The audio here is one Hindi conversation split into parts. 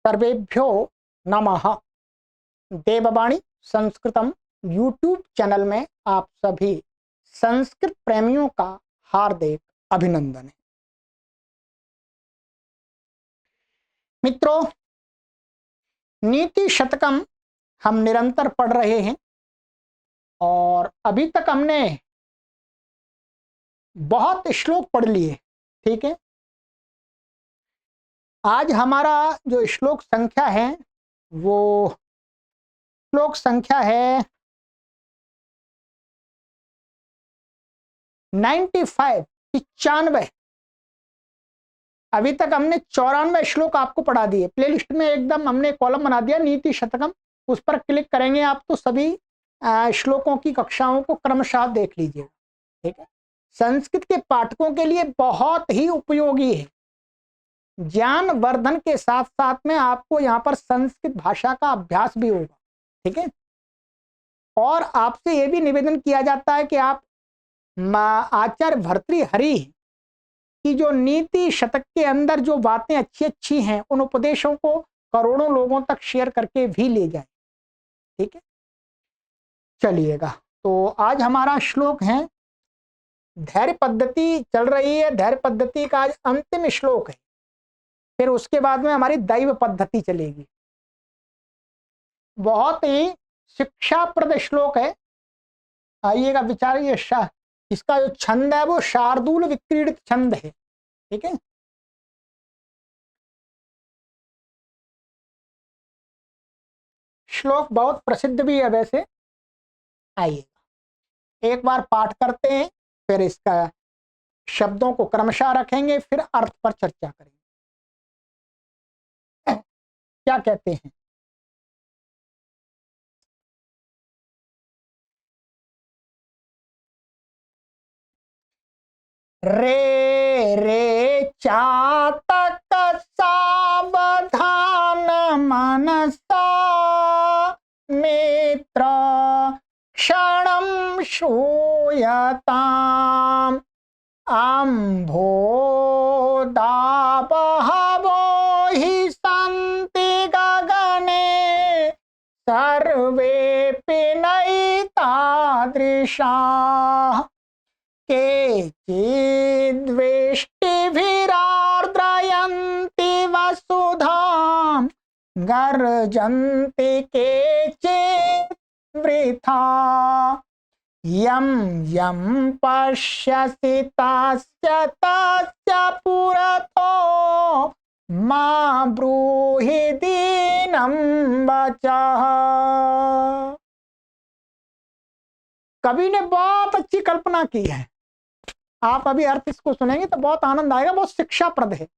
सर्वेभ्यो नमः। देववाणी संस्कृतम यूट्यूब चैनल में आप सभी संस्कृत प्रेमियों का हार्दिक अभिनंदन है। मित्रों, नीति शतकम हम निरंतर पढ़ रहे हैं और अभी तक हमने बहुत श्लोक पढ़ लिए। ठीक है, आज हमारा जो श्लोक संख्या है वो श्लोक संख्या है 95। अभी तक हमने 94 श्लोक आपको पढ़ा दिए। प्लेलिस्ट में एकदम हमने कॉलम बना दिया नीति शतकम, उस पर क्लिक करेंगे आप तो सभी श्लोकों की कक्षाओं को क्रमशः देख लीजिएगा। ठीक है, संस्कृत के पाठकों के लिए बहुत ही उपयोगी है। ज्ञान वर्धन के साथ साथ में आपको यहाँ पर संस्कृत भाषा का अभ्यास भी होगा। ठीक है, और आपसे यह भी निवेदन किया जाता है कि आप आचार्य भर्तृहरि की जो नीति शतक के अंदर जो बातें अच्छी अच्छी हैं उन उपदेशों को करोड़ों लोगों तक शेयर करके भी ले जाए। ठीक है, चलिएगा। तो आज हमारा श्लोक है, धैर्य पद्धति चल रही है, धैर्य पद्धति का आज अंतिम श्लोक है। फिर उसके बाद में हमारी दैव पद्धति चलेगी। बहुत ही शिक्षाप्रद श्लोक है। आइएगा, विचारिए। इसका जो छंद है वो शार्दूल विक्रीडित छंद है। ठीक है, श्लोक बहुत प्रसिद्ध भी है वैसे। आइएगा, एक बार पाठ करते हैं, फिर इसका शब्दों को क्रमशः रखेंगे, फिर अर्थ पर चर्चा करेंगे। क्या कहते हैं? रे रे चातक सावधान मनसा मित्र क्षणं श्रूयताम् अम्भोदा बहवो हि सन्ति गगने सर्वेऽपि नैतादृशाः केचिद्वेष्टिभिरार्द्रयन्ति वसुधां गर्जन्ति केचित् वृथा यं यं पश्यसि तस्य तस्य पुरतो मा ब्रूहि दीनं वचः। कवि ने बहुत अच्छी कल्पना की है। आप अभी अर्थ इसको सुनेंगे तो बहुत आनंद आएगा, बहुत शिक्षाप्रद है।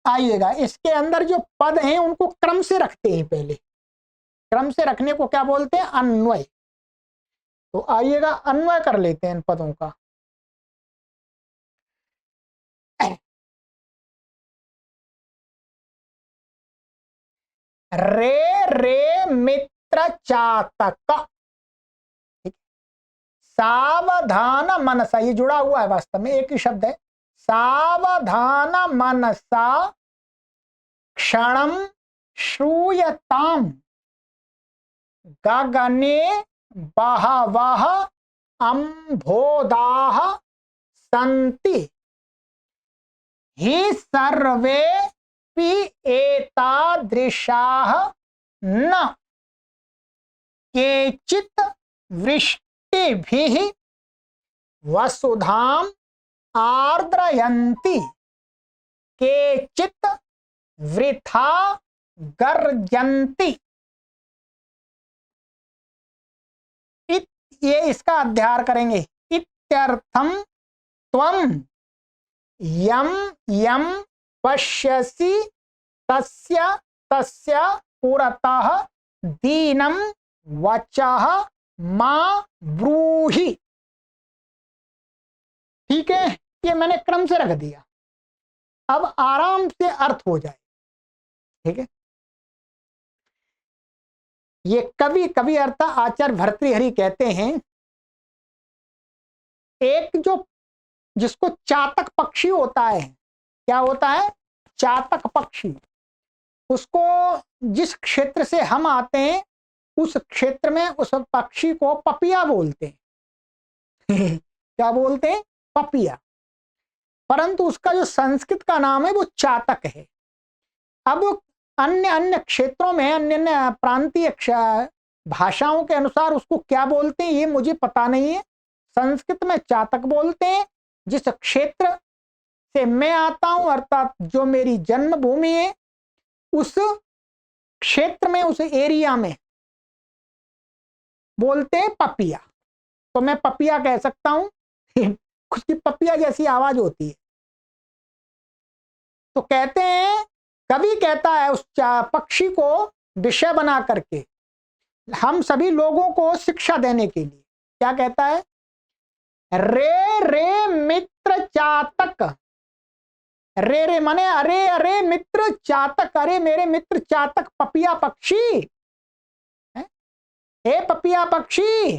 आइएगा, इसके अंदर जो पद हैं उनको क्रम से रखते हैं। पहले क्रम से रखने को क्या बोलते हैं? अन्वय। तो आइएगा, अन्वय कर लेते हैं इन पदों का। रे रे मित्र चातक, सावधान मनसा, ये जुड़ा हुआ है, वास्तव में एक ही शब्द है। सावधान मनसा क्षणं श्रूयताम् गगने बहवः अम्भोदाः सन्ति हि सर्वेऽपि एतादृशाः न केचित् वृष्टिभिः वसुधां आर्द्रयन्ति केचित् वृथा गर्जन्ति। ये इसका अध्ययन करेंगे। इत्यर्थम त्वं यम यम पश्यसि तस्य तस्य पुरतः दीनं वचः मा ब्रूहि। ठीक है, ये मैंने क्रम से रख दिया। अब आराम से अर्थ हो जाए। ठीक है, ये कवि कवि अर्थ आचार्य भर्तृहरि कहते हैं, एक जो जिसको चातक पक्षी होता है, क्या होता है? चातक पक्षी। उसको जिस क्षेत्र से हम आते हैं उस क्षेत्र में उस पक्षी को पपिया बोलते हैं। क्या बोलते हैं? पपिया। परंतु उसका जो संस्कृत का नाम है वो चातक है। अब अन्य अन्य क्षेत्रों में अन्य अन्य प्रांतीय भाषाओं के अनुसार उसको क्या बोलते हैं ये मुझे पता नहीं है। संस्कृत में चातक बोलते हैं। जिस क्षेत्र से मैं आता हूं अर्थात जो मेरी जन्मभूमि है उस क्षेत्र में उस एरिया में बोलते हैं पपिया। तो मैं पपिया कह सकता हूं। उसकी पपिया जैसी आवाज होती है। तो कहते हैं, कवि कहता है उस पक्षी को विषय बना करके हम सभी लोगों को शिक्षा देने के लिए, क्या कहता है? रे रे मित्र चातक। रे रे माने अरे अरे मित्र चातक, अरे मेरे मित्र चातक पपिया पक्षी, हे पपिया पक्षी,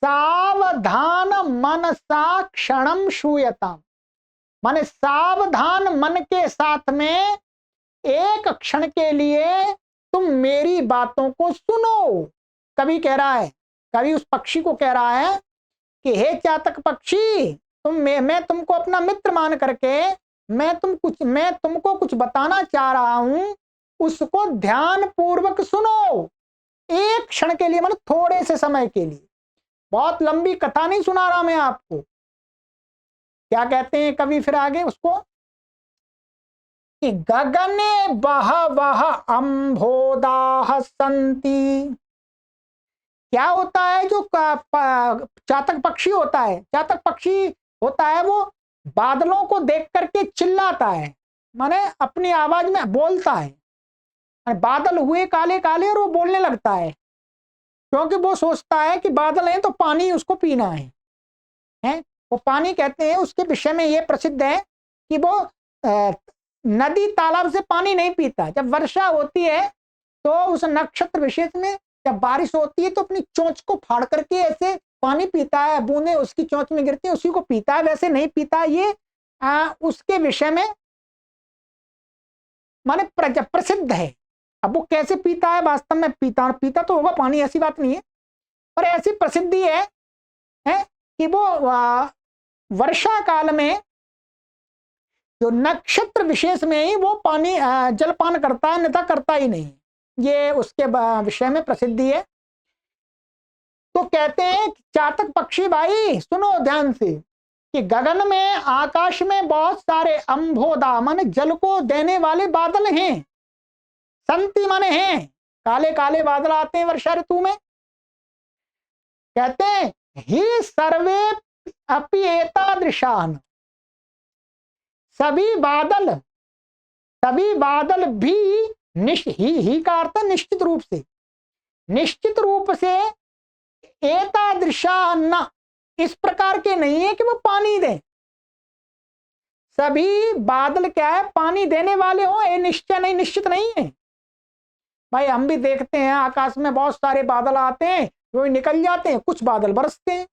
सावधान मनसा क्षणम श्रूयताम। माने सावधान मन के साथ में एक क्षण के लिए तुम मेरी बातों को सुनो। कवि कह रहा है, कवि उस पक्षी को कह रहा है कि हे चातक पक्षी, मैं तुमको अपना मित्र मान करके मैं तुमको कुछ बताना चाह रहा हूं, उसको ध्यान पूर्वक सुनो। एक क्षण के लिए, मतलब थोड़े से समय के लिए, बहुत लंबी कथा नहीं सुना रहा मैं आपको। क्या कहते हैं कवि फिर आगे उसको कि गगने बहवह अम्भोदाः सन्ति। क्या होता है जो चातक पक्षी होता है, चातक पक्षी होता है वो बादलों को देख करके चिल्लाता है, माने अपनी आवाज में बोलता है। बादल हुए काले काले और वो बोलने लगता है, क्योंकि वो सोचता है कि बादल हैं तो पानी उसको पीना है। वो पानी कहते हैं, उसके विषय में ये प्रसिद्ध है कि वो नदी तालाब से पानी नहीं पीता। जब वर्षा होती है तो उस नक्षत्र विशेष में जब बारिश होती है तो अपनी चोंच को फाड़ करके ऐसे पानी पीता है, बूंदे उसकी चोंच में गिरती है, उसी को पीता है, वैसे नहीं पीता। ये उसके विषय में माने प्रसिद्ध है। अब वो कैसे पीता है, वास्तव में पीता तो होगा पानी, ऐसी बात नहीं है, पर ऐसी प्रसिद्धि है कि वो वर्षा काल में जो नक्षत्र विशेष में ही वो पानी जलपान करता है, अन्यथा करता ही नहीं। ये उसके विषय में प्रसिद्धि है। तो कहते हैं चातक पक्षी भाई सुनो ध्यान से कि गगन में, आकाश में बहुत सारे अंभोदा माने जल को देने वाले बादल हैं। संति माने हैं, काले काले बादल आते हैं वर्षा ऋतु में। कहते हैं ही सर्वे अपि एतादृशान, सभी बादल भी ही का अर्थ निश्चित रूप से एतादृशान, इस प्रकार के नहीं है कि वो पानी दें। सभी बादल क्या है, पानी देने वाले हो, ये निश्चित नहीं है भाई। हम भी देखते हैं आकाश में बहुत सारे बादल आते हैं, वो निकल जाते हैं, कुछ बादल बरसते हैं।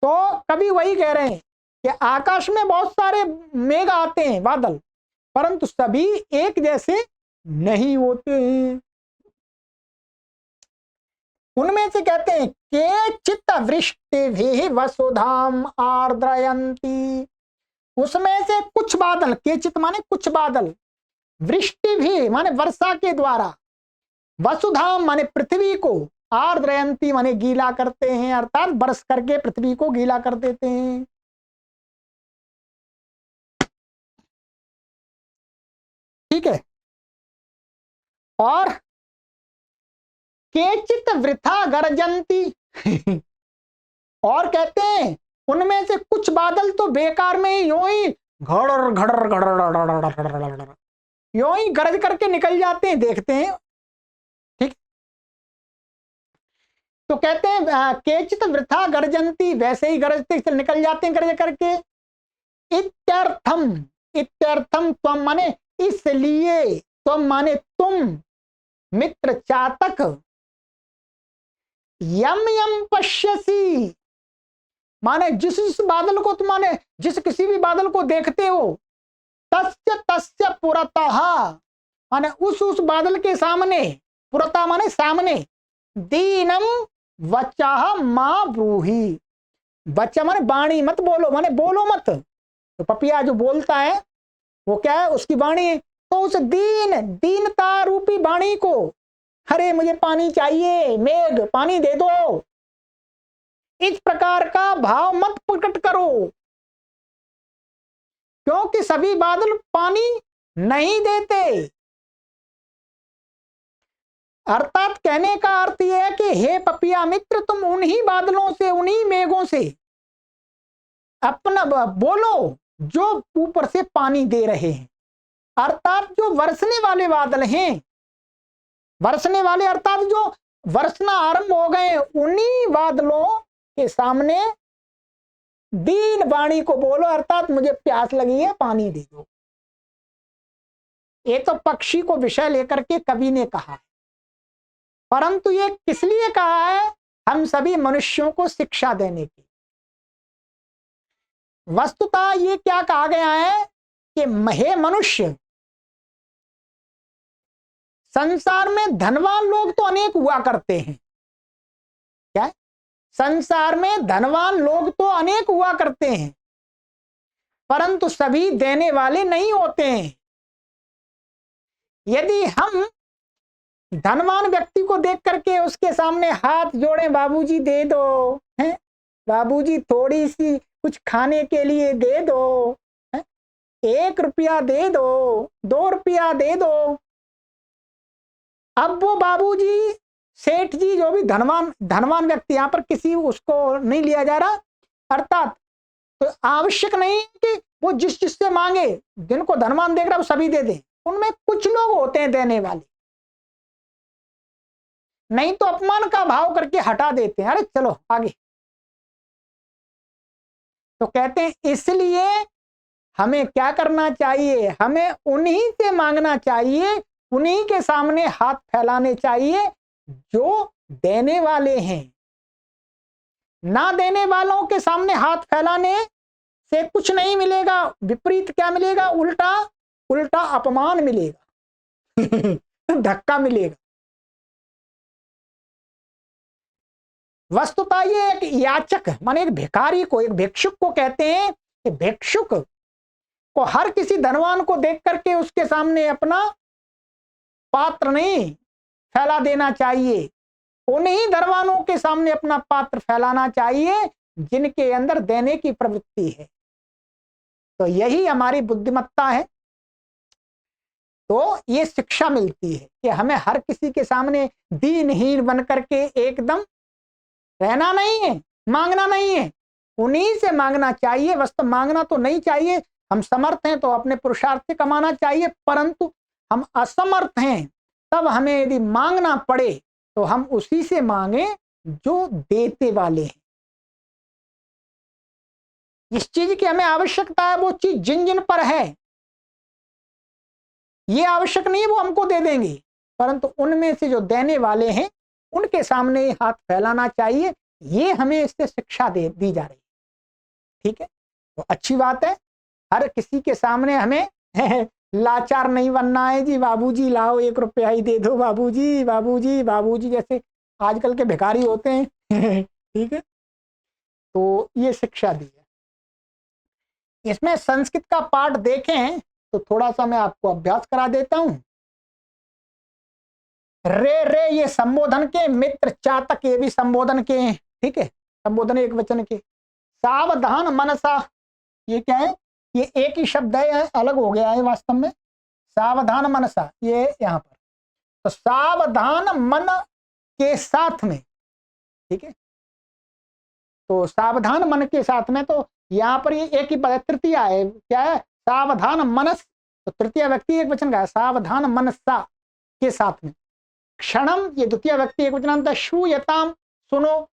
तो कभी वही कह रहे हैं कि आकाश में बहुत सारे मेघ आते हैं, बादल, परंतु सभी एक जैसे नहीं होते हैं। उनमें से कहते हैं के चित्त वृष्टि भी वसुधाम आर्द्रयंती, उसमें से कुछ बादल, के चित्त माने कुछ बादल, वृष्टि भी माने वर्षा के द्वारा, वसुधाम माने पृथ्वी को, आर्द्रयंती माने गीला करते हैं, अर्थात बरस करके पृथ्वी को गीला कर देते हैं। ठीक है। और केचित वृथा गर्जंती और कहते हैं उनमें से कुछ बादल तो बेकार में ही यूं ही घड़र घड़र घड़र यूं ही गरज करके निकल जाते हैं, देखते हैं। ठीक। तो कहते हैं केचित वृथा गर्जंती, वैसे ही गरजते निकल जाते हैं गरज करके। इत्यर्थम त्वम माने इसलिए, त्वम माने तुम, मित्र चातक, यम यम पश्यसी माने जिस बादल को तुम, माने जिस किसी भी बादल को देखते हो, तस्य तस्य पुरतः, माने उस बादल के सामने, पुरतः माने सामने, दीनम वचः मा ब्रूहि, बच्चा माने वाणी मत बोलो, माने बोलो मत। तो पपिया जो बोलता है वो क्या है, उसकी वाणी। तो उस दीनता रूपी वाणी को, अरे मुझे पानी चाहिए, मेघ पानी दे दो, इस प्रकार का भाव मत प्रकट करो, क्योंकि सभी बादल पानी नहीं देते। अर्थात कहने का अर्थ यह है कि हे पपिया मित्र, तुम उन्हीं बादलों से, उन्हीं मेघों से अपना बोलो जो ऊपर से पानी दे रहे हैं। अर्थात जो वर्षने वाले बादल हैं, वर्षने वाले अर्थात जो वर्षना आरंभ हो गए, उन्हीं बादलों के सामने दीन वाणी को बोलो, अर्थात मुझे प्यास लगी है, पानी दे दो। ये तो पक्षी को विषय लेकर के कवि ने कहा है, परंतु ये किस लिए कहा है? हम सभी मनुष्यों को शिक्षा देने की। वस्तुतः ये क्या कहा गया है कि हे मनुष्य, संसार में धनवान लोग तो अनेक हुआ करते हैं। क्या? संसार में धनवान लोग तो अनेक हुआ करते हैं, परंतु सभी देने वाले नहीं होते हैं। यदि हम धनवान व्यक्ति को देख करके उसके सामने हाथ जोड़े, बाबूजी दे दो, हैं बाबूजी थोड़ी सी कुछ खाने के लिए दे दो, 1 रुपया दे दो, 2 रुपया दे दो, अब वो बाबूजी, सेठ जी, जो भी धनवान व्यक्ति, यहां पर किसी उसको नहीं लिया जा रहा, अर्थात तो आवश्यक नहीं कि वो जिससे मांगे, जिनको धनवान देख रहा है वो सभी दे दे। उनमें कुछ लोग होते हैं देने वाले, नहीं तो अपमान का भाव करके हटा देते हैं, अरे चलो आगे। तो कहते हैं इसलिए हमें क्या करना चाहिए, हमें उन्हीं से मांगना चाहिए, उन्हीं के सामने हाथ फैलाने चाहिए जो देने वाले हैं। ना देने वालों के सामने हाथ फैलाने से कुछ नहीं मिलेगा, विपरीत क्या मिलेगा, उल्टा उल्टा अपमान मिलेगा धक्का मिलेगा। वस्तुतः ये एक याचक माने एक भिखारी को, एक भिक्षुक को कहते हैं कि भिक्षुक को हर किसी धनवान को देख करके उसके सामने अपना पात्र नहीं फैला देना चाहिए, उन्हीं धनवानों के सामने अपना पात्र फैलाना चाहिए जिनके अंदर देने की प्रवृत्ति है। तो यही हमारी बुद्धिमत्ता है। तो ये शिक्षा मिलती है कि हमें हर किसी के सामने दीनहीन बन करके एकदम रहना नहीं है, मांगना नहीं है, उन्हीं से मांगना चाहिए। वस्तु मांगना तो नहीं चाहिए, हम समर्थ हैं तो अपने पुरुषार्थ से कमाना चाहिए, परंतु हम असमर्थ हैं तब हमें यदि मांगना पड़े तो हम उसी से मांगे जो देते वाले हैं। जिस चीज की हमें आवश्यकता है वो चीज जिन जिन पर है, ये आवश्यक नहीं है वो हमको दे देंगे, परंतु उनमें से जो देने वाले हैं उनके सामने हाथ फैलाना चाहिए। ये हमें इससे शिक्षा दी जा रही है। ठीक है, तो अच्छी बात है। हर किसी के सामने हमें लाचार नहीं बनना है जी, बाबूजी लाओ 1 रुपया ही दे दो, बाबूजी बाबूजी बाबूजी, जैसे आजकल के भिखारी होते हैं ठीक है, तो ये शिक्षा दी है। इसमें संस्कृत का पाठ देखें तो थोड़ा सा मैं आपको अभ्यास करा देता हूं। रे रे ये संबोधन के, मित्र चातक ये भी संबोधन के हैं। ठीक है, संबोधन एक वचन के। सावधान मनसा, ये क्या है, ये एक ही शब्द है, अलग हो गया है वास्तव में। सावधान मनसा ये यहाँ पर, तो सावधान मन के साथ में, ठीक है, तो सावधान मन के साथ में, तो यहाँ पर ये एक ही पद, तृतीया है, क्या है, सावधान मनस, तो तृतीय व्यक्ति एक वचन का है, सावधान मनसा के साथ में। क्षणम ये द्वितीय व्यक्ति एक वचन, श्रूयताम सुनो,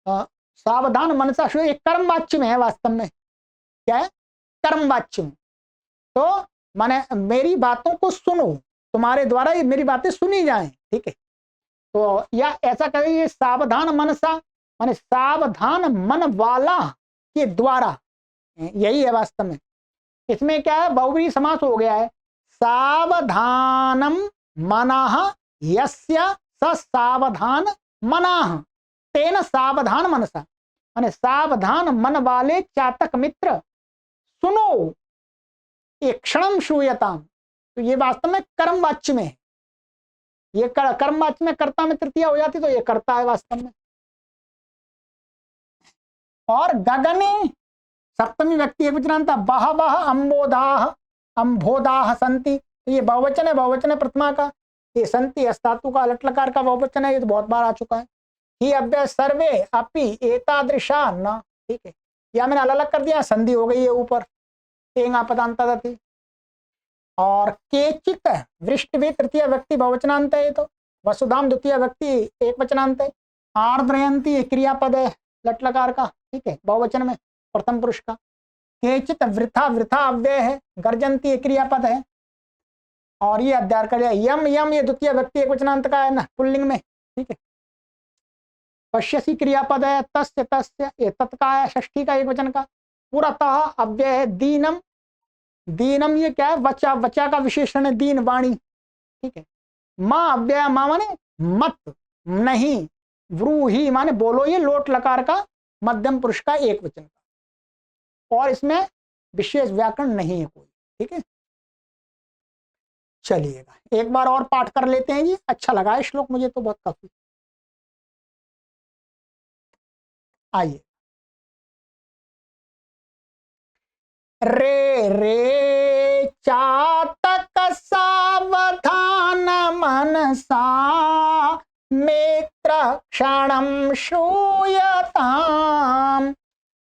सावधान मनसा श्रू, एक कर्म वाच्य में है वास्तव में, क्या है, कर्म वाच्य में। तो माने मेरी बातों को सुनो, तुम्हारे द्वारा ये मेरी बातें सुनी जाएं। ठीक है, तो या ऐसा कहिए सावधान मनसा माने सावधान मन वाला के द्वारा, यही है वास्तव में। इसमें क्या है, बहुव्रीहि समास हो गया है। सावधानम मनः यस्य स सावधान मनः तेन सावधान मनसा, माने सावधान मन वाले चातक मित्र सुनो, एक क्षणम श्रूयताम। तो ये वास्तव में कर्म वाच्य में है, ये कर्म वाच्य में कर्ता में तृतीया हो जाती तो ये कर्ता है वास्तव में। और गगने सप्तमी व्यक्ति एक वचनांत, बहवः अंबोधाः अंबोधाः संति, तो ये बहुवचन है, बहुवचन है प्रथमा का। ये संति अस्तातु का लट लकार का बहुवचन है, ये तो बहुत बार आ चुका है। ही अव्यय सर्वे अपि एतादृशा न, ठीक है, या मैंने अलग अलग कर दिया, संधि हो गई है ऊपर, तेंगा पदांतदति। और केचित वृष्टि तृतीय व्यक्ति बहुवचनांत है, तो वसुधाम द्वितीय व्यक्ति एक वचनांत है। आर्द्रयंती क्रियापद है लट लकार का, ठीक है, बहुवचन में प्रथम पुरुष का। केचित वृथा, वृथा अव्यय है, गर्जंती क्रियापद है। और ये अध्याय कर लिया, यम यम ये द्वितीय व्यक्ति एक वचनांत का है ना पुल्लिंग में, ठीक है। पश्यसी क्रियापद है, तस्य तस्य ये तत्का है षष्ठी का एक वचन का। पुरतः अव्यय है, दीनम, दीनम ये क्या है, वचा, वचा का विशेषण है दीन वाणी, ठीक है। माँ अव्यय, माँ माने मत नहीं, व्रूहि माने बोलो, ये लोट लकार का मध्यम पुरुष का एक वचन का। और इसमें विशेष व्याकरण नहीं है कोई, ठीक है। चलिएगा एक बार और पाठ कर लेते हैं जी, अच्छा लगा है श्लोक मुझे तो बहुत काफी। आइए, रे रे चातक सावधान मनसा मित्र क्षणं श्रूयताम्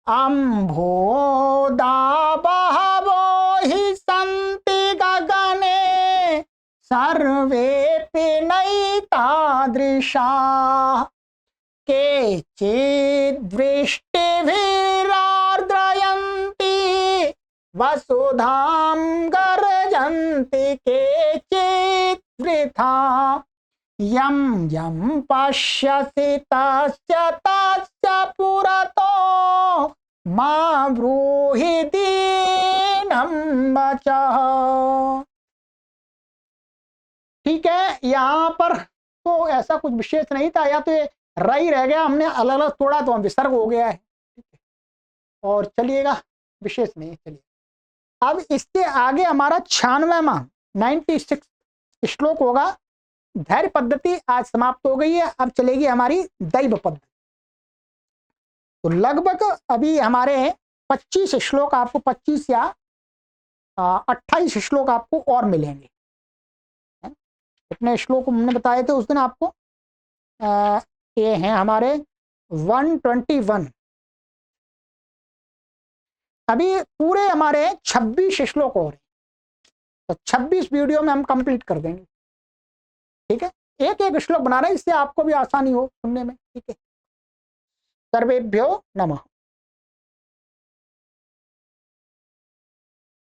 अंभोदा बहवो हि सन्ति गगने सर्वेऽपि नैतादृशाः केचिद्वृष्टिभिरार्द्रयन्ति वसुधां गर्जन्ति केचित् वृथा यं यं पश्यसि तस्य तस्य पुरतो मा ब्रूहि दीनं वचः। ठीक है, यहाँ पर तो ऐसा कुछ विशेष नहीं था, या तो ये रही रह गया, हमने अलग अलग तोड़ा तो हम विसर्ग हो गया है, ठीक है। और चलिएगा विशेष नहीं, चलिए अब इसके आगे हमारा 96वां 96 श्लोक होगा। धैर्य पद्धति आज समाप्त हो गई है, अब चलेगी हमारी दैव पद्धति। तो लगभग अभी हमारे 25 श्लोक आपको, 25 या 28 श्लोक आपको और मिलेंगे। इतने श्लोक हमने बताए थे उस दिन आपको, ये हैं हमारे 121। अभी पूरे हमारे 26 श्लोक और हैं, तो 26 वीडियो में हम कंप्लीट कर देंगे, ठीक है। एक एक श्लोक बना रहे हैं, इससे आपको भी आसानी हो सुनने में, ठीक है। सर्वेभ्यो नमः।